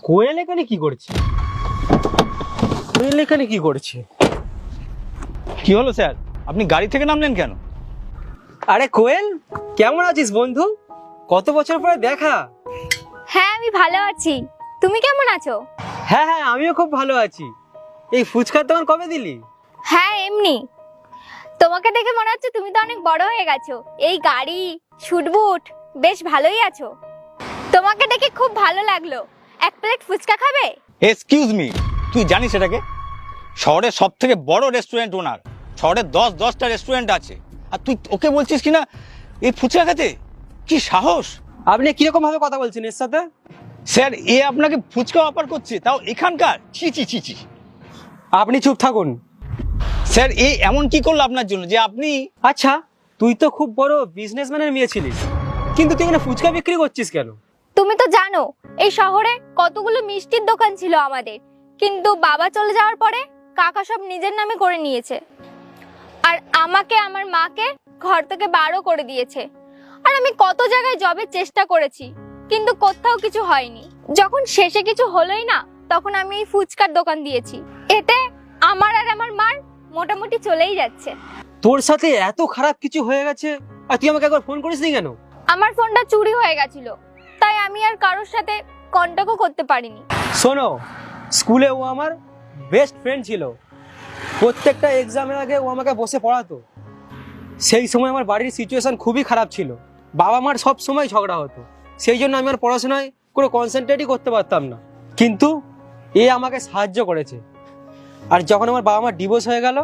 কোয়েল এখানে কি করছে? কোয়েল এখানে কি করছে? কি হলো স্যার, আপনি গাড়ি থেকে নামলেন কেন? আরে কোয়েল, কেমন আছিস বন্ধু? কত বছর পরে দেখা। হ্যাঁ, আমি ভালো আছি। তুমি কেমন আছো? হ্যাঁ হ্যাঁ, আমিও খুব ভালো আছি। এই ফুচকার দোকান কবে দিলি? হ্যাঁ, এমনি। তোমাকে দেখে মনে হচ্ছে তুমি তো অনেক বড় হয়ে গেছো। এই গাড়ি, শুটবুট, বেশ ভালোই আছো। তোমাকে দেখে খুব ভালো লাগলো। এক প্লেট ফুচকা খাবে? এক্সকিউজ মি, তুই জানিস এটাকে? শহরের সব থেকে বড় রেস্টুরেন্ট ওনার। শহরে 10টা রেস্টুরেন্ট আছে, আর তুই ওকে বলছিস কিনা এই ফুচকা খেতে? কি সাহস! আপনি কিরকম ভাবে কথা বলছেন এর সাথে? স্যার, এ আপনাকে ফুচকা অফার করছে, তাও এখানকার। ছি ছি ছি ছি। আপনি চুপ থাকুন। স্যার, এ এমন কি করলো আপনার জন্য যে আপনি... আচ্ছা, তুই তো খুব বড় বিজনেসম্যানের মেয়ে ছিলিস, কিন্তু তুই এখানে ফুচকা বিক্রি করছিস কেন? তুমি তো জানো এই শহরে কতগুলো মিষ্টির দোকান ছিল আমাদের, কিন্তু বাবা চলে যাওয়ার পরে কাকা সব নিজের নামে করে নিয়েছে। আর আমাকে, আমার মাকে ঘর থেকে বারও করে দিয়েছে। আর আমি কত জায়গায় জবের চেষ্টা করেছি, কিন্তু কোথাও কিছু হয়নি। যখন শেষে কিছু হলোই না, তখন আমি এই ফুচকার দোকান দিয়েছি। এতে আমার আর আমার মার মোটামুটি চলেই যাচ্ছে। তোর সাথে এত খারাপ কিছু হয়ে গেছে, আর তুই আমাকে একবার ফোন করিসনি কেন? আমার ফোনটা চুরি হয়ে গেছিল, তাই আমি আর কারোর সাথে কন্ট্যাক্টও করতে পারিনি। শোনো, স্কুলে ও আমার বেস্ট ফ্রেন্ড ছিল। প্রত্যেকটা এক্সামের আগে ও আমাকে বসে পড়াতো। সেই সময় আমার বাড়ির সিচুয়েশন খুবই খারাপ ছিল। বাবা মার সব সময় ঝগড়া হতো, সেই জন্য আমি আর পড়াশোনায় কোনো কনসেন্ট্রেটই করতে পারতাম না। কিন্তু এ আমাকে সাহায্য করেছে। আর যখন আমার বাবা মার ডিভোর্স হয়ে গেল,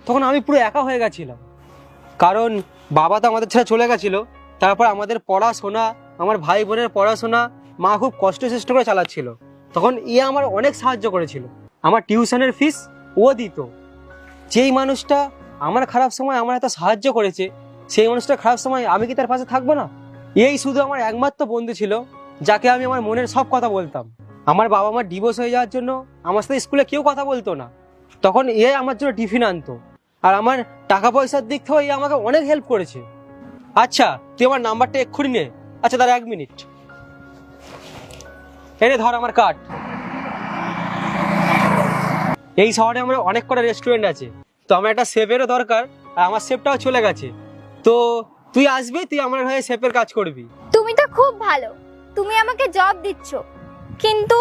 তখন আমি পুরো একা হয়ে গেছিলাম। কারণ বাবা তো আমাদের ছেড়ে চলে গেছিল। তারপর আমাদের পড়াশোনা, আমার ভাই বোনের পড়াশোনা মা খুব কষ্ট করে চালাচ্ছিল। তখন আমার অনেক সাহায্য করেছিল। আমার টিউশনের ফিস ও দিত। যেই মানুষটা আমার খারাপ সময় আমার এত সাহায্য করেছে, সেই মানুষটা খারাপ সময় আমি কি তার পাশে থাকবো না? এই শুধু আমার একমাত্র বন্ধু ছিল, যাকে আমি আমার মনের সব কথা বলতাম। আমার বাবা মার ডিভোর্স হয়ে যাওয়ার জন্য আমার সাথে স্কুলে কেউ কথা বলতো না। তখন আমার জন্য টিফিন আনতো, আর আমার টাকা পয়সার দিক থেকেও আমাকে অনেক হেল্প করেছে। আচ্ছা, তুই আমার নাম্বারটা এক্ষুনি নে। আচ্ছা, তার 1 মিনিট। এনে ধর আমার কার্ড। এই শহরে আমার অনেক কটা রেস্টুরেন্ট আছে, তো আমার একটা শেফেরও দরকার, আর আমার শেফটাও চলে গেছে। তো তুই আসবি, তুই আমার হয়ে শেফের কাজ করবি। তুমি তো খুব ভালো, তুমি আমাকে জব দিচ্ছ, কিন্তু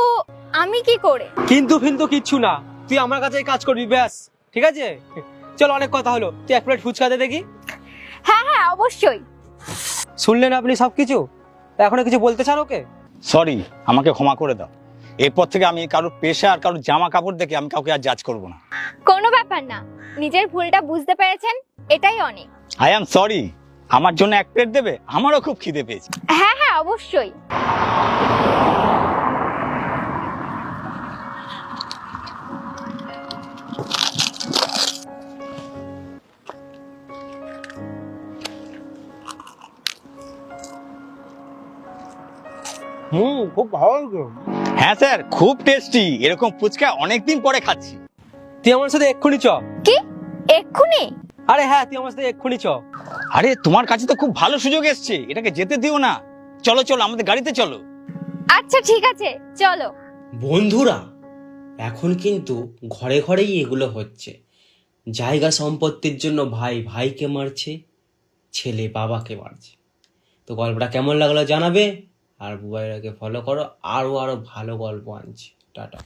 আমি কি করে? কিন্তু ফিন্তু কিচ্ছু না, তুই আমার কাছে কাজ করবি, ব্যাস। ঠিক আছে, চল, অনেক কথা হলো, তুই 1 প্লেট ফুচকা দে দেখি। হ্যাঁ হ্যাঁ, অবশ্যই। শুনলেন আপনি সবকিছু? এখনো কিছু বলতে চান ওকে? সরি, আমাকে ক্ষমা করে দাও। এরপর থেকে আমি কারোর পেশা আর কারোর জামা কাপড় দেখে আমি কাউকে আর জাজ করবো না। কোনো ব্যাপার না, নিজের ভুলটা বুঝতে পেরেছেন, এটাই অনেক। I am sorry. আমার জন্য 1 প্লেট দেবে? আমারও খুব খিদে পেয়েছে। হ্যাঁ হ্যাঁ, অবশ্যই। খুব ভালো লাগলো। হ্যাঁ স্যার, খুব টেস্টি। এরকম ফুচকা অনেকদিন পরে খাচ্ছি। তুই আমার সাথে এক্ষুনি চ। কি, এক্ষুনি? আরে হ্যাঁ, তুই আমার সাথে এক্ষুনি চ। আরে, তোমার কাছে তো খুব ভালো সুযোগ এসছে, এটাকে যেতে দিও না। চলো চলো, আমাদের গাড়িতে চলো। আচ্ছা ঠিক আছে, চলো। বন্ধুরা, এখন কিন্তু ঘরে ঘরেই এগুলো হচ্ছে। জায়গা সম্পত্তির জন্য ভাই ভাইকে মারছে, ছেলে বাবাকে মারছে। তো গল্পটা কেমন লাগলো জানাবে, আর বুবাইরাকে ফলো করো, আরো আরো ভালো গল্প আনছি। টাটা।